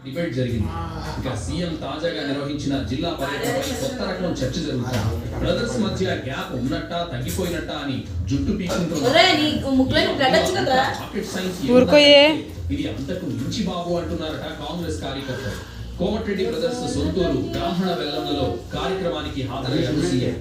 Debate జరిగింది. ఇక CM తాజాగా నిర్వహించిన జిల్లా పర్యటనపై కొత్త రకం చర్చ జరుగుతుంది. బ్రదర్స్ మధ్య గ్యాప్ ఉన్నట్టా తగ్గిపోయినట్టా అని జుట్టు పీకుంటున్నారు. ఇది అంతకు మించి బాబు అంటున్నారట కాంగ్రెస్ కార్యకర్తలు. కోమటిరెడ్డి బ్రదర్స్ సొంతూరు బ్రాహ్మణ వెల్లంలో కార్యక్రమానికి హాజరయ్యారు సీఎం.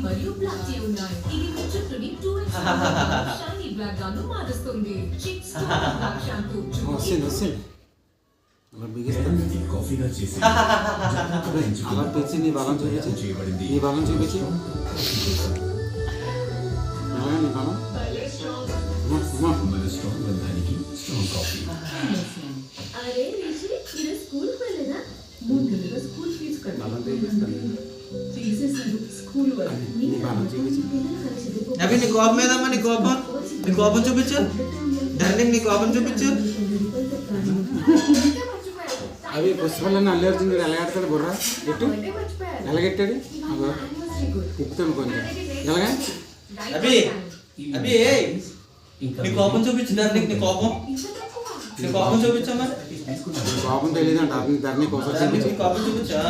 మరియు బ్లాక్ టీ ఉన్నాయి. ఇది మీ చుట్టూని 2x షైనీ బ్లాక్ గాను మారుస్తుంది. చిక్స్ షాంపూ కాఫీగా చేసి అలా తెచ్చి నీ భాగం చూపించి నీ భాగం చూపించి స్ట్రాంగ్ బంధానికి స్ట్రాంగ్ కాఫీ. అరే రిషి ఈరోజు స్కూల్కి వెళ్ళేదా? ముందుగా స్కూల్ ఫీజు తీసేసారు. స్కూల్ అవి నీ కోపం ఏదమ్మా? నీ కోపం చూపించు. డార్లింగ్ నీ కోపం చూపించు. అవి పుష్పాలన్నీ అల్లు అర్జున్ ఎలాగెడతాడు బుర్ర ఎట్టు ఎలాగెట్టాడు తిప్పుతాను కొంచెం ఎలాగా అవి అవి నీ కోపం చూపించు. డార్లింగ్ నీ కోపం చూపించమ్మా. కోపం తెలియదు అంట ధరణి కోసం కోపం చూపించా.